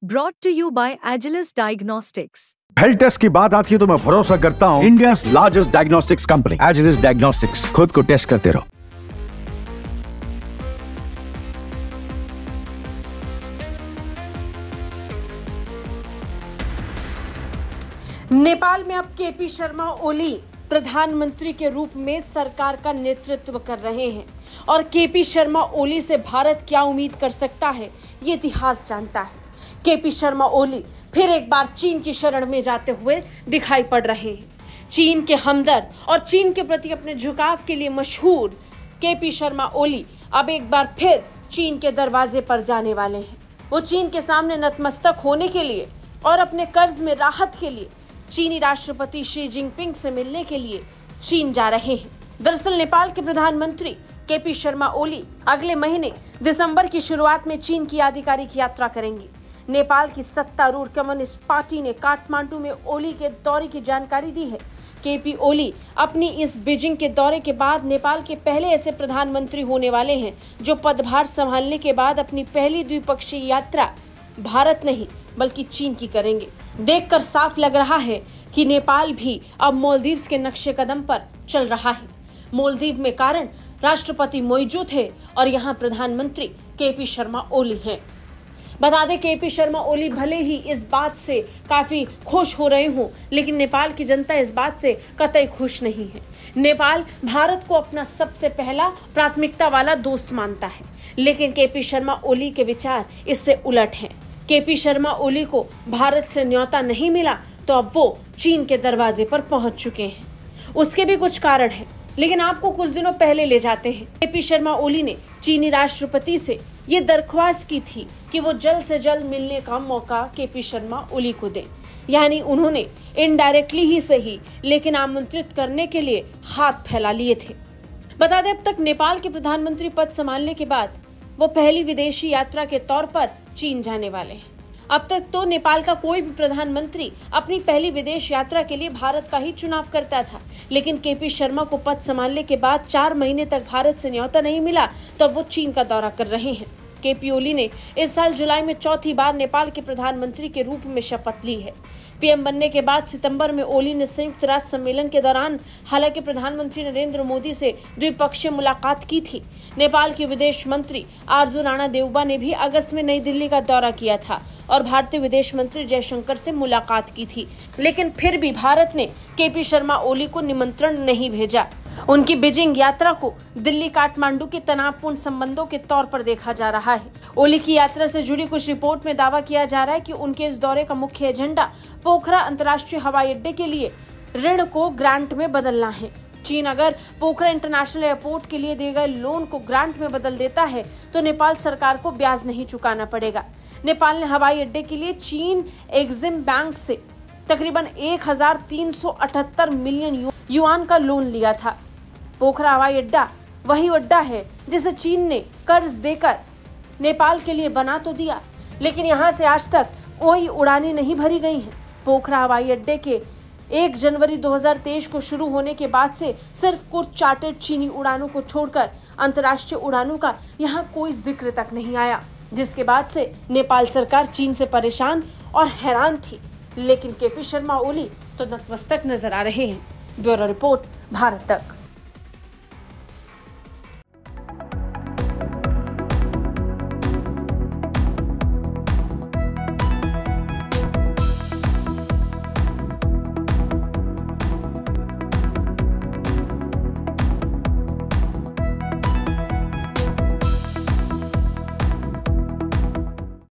Brought to you by Agilus Diagnostics. Health test की बात आती है तो मैं भरोसा करता हूँ India largest diagnostics company Agilus diagnostics. खुद को टेस्ट करते रहो। नेपाल में अब केपी शर्मा ओली प्रधानमंत्री के रूप में सरकार का नेतृत्व कर रहे हैं और केपी शर्मा ओली से भारत क्या उम्मीद कर सकता है ये इतिहास जानता है। केपी शर्मा ओली फिर एक बार चीन की शरण में जाते हुए दिखाई पड़ रहे हैं। चीन के हमदर्द और चीन के प्रति अपने झुकाव के लिए मशहूर केपी शर्मा ओली अब एक बार फिर चीन के दरवाजे पर जाने वाले हैं। वो चीन के सामने नतमस्तक होने के लिए और अपने कर्ज में राहत के लिए चीनी राष्ट्रपति शी जिनपिंग से मिलने के लिए चीन जा रहे हैं। दरअसल नेपाल के प्रधानमंत्री केपी शर्मा ओली अगले महीने दिसंबर की शुरुआत में चीन की आधिकारिक यात्रा करेंगे। नेपाल की सत्तारूढ़ कम्युनिस्ट पार्टी ने काठमांडू में ओली के दौरे की जानकारी दी है। केपी ओली अपनी इस बीजिंग के दौरे के बाद नेपाल के पहले ऐसे प्रधानमंत्री होने वाले हैं जो पदभार संभालने के बाद अपनी पहली द्विपक्षीय यात्रा भारत नहीं बल्कि चीन की करेंगे। देखकर साफ लग रहा है कि नेपाल भी अब मालदीव के नक्शे कदम पर चल रहा है। मालदीव में कारण राष्ट्रपति मौजूद है और यहाँ प्रधानमंत्री केपी शर्मा ओली हैं। बता दें केपी शर्मा ओली भले ही इस बात से काफी खुश हो रहे हों, लेकिन नेपाल की जनता इस बात से कतई खुश नहीं है। नेपाल भारत को अपना सबसे पहला प्राथमिकता वाला दोस्त मानता है, लेकिन केपी शर्मा ओली के विचार इससे उलट हैं। केपी शर्मा ओली को भारत से न्योता नहीं मिला तो अब वो चीन के दरवाजे पर पहुंच चुके हैं। उसके भी कुछ कारण हैं, लेकिन आपको कुछ दिनों पहले ले जाते हैं। केपी शर्मा ओली ने चीनी राष्ट्रपति से ये दरख्वास्त की थी कि वो जल्द से जल्द मिलने का मौका केपी शर्मा ओली को दें। यानी उन्होंने इनडायरेक्टली ही सही लेकिन आमंत्रित करने के लिए हाथ फैला लिए थे। बता दें अब तक नेपाल के प्रधानमंत्री पद संभालने के बाद वो पहली विदेशी यात्रा के तौर पर चीन जाने वाले हैं। अब तक तो नेपाल का कोई भी प्रधानमंत्री अपनी पहली विदेश यात्रा के लिए भारत का ही चुनाव करता था, लेकिन केपी शर्मा को पद संभालने के बाद 4 महीने तक भारत से न्योता नहीं मिला तो वो चीन का दौरा कर रहे हैं। केपी ओली ने इस साल जुलाई में चौथी बार नेपाल के प्रधानमंत्री के रूप में शपथ ली है। पीएम बनने के बाद सितंबर में ओली ने संयुक्त राष्ट्र सम्मेलन के दौरान हालांकि प्रधानमंत्री नरेंद्र मोदी से द्विपक्षीय मुलाकात की थी। नेपाल के विदेश मंत्री आरजू राणा देउबा ने भी अगस्त में नई दिल्ली का दौरा किया था और भारतीय विदेश मंत्री जयशंकर से मुलाकात की थी, लेकिन फिर भी भारत ने केपी शर्मा ओली को निमंत्रण नहीं भेजा। उनकी बीजिंग यात्रा को दिल्ली काठमांडू के तनावपूर्ण संबंधों के तौर पर देखा जा रहा है। ओली की यात्रा से जुड़ी कुछ रिपोर्ट में दावा किया जा रहा है कि उनके इस दौरे का मुख्य एजेंडा पोखरा अंतर्राष्ट्रीय हवाई अड्डे के लिए ऋण को ग्रांट में बदलना है। चीन अगर पोखरा इंटरनेशनल एयरपोर्ट के लिए दिए गए लोन को ग्रांट में बदल देता है तो नेपाल सरकार को ब्याज नहीं चुकाना पड़ेगा। नेपाल ने हवाई अड्डे के लिए चीन एक्सिम बैंक से तकरीबन 1378 मिलियन युआन का लोन लिया था। पोखरा हवाई अड्डा वही अड्डा है जिसे चीन ने कर्ज देकर नेपाल के लिए बना तो दिया, लेकिन यहाँ से आज तक कोई उड़ानें नहीं भरी गई हैं। पोखरा हवाई अड्डे के 1 जनवरी 2023 को शुरू होने के बाद से सिर्फ कुछ चार्टर्ड चीनी उड़ानों को छोड़कर अंतर्राष्ट्रीय उड़ानों का यहाँ कोई जिक्र तक नहीं आया, जिसके बाद से नेपाल सरकार चीन से परेशान और हैरान थी। लेकिन केपी शर्मा ओली तो नतमस्तक नजर आ रहे हैं। ब्यूरो रिपोर्ट, भारत तक।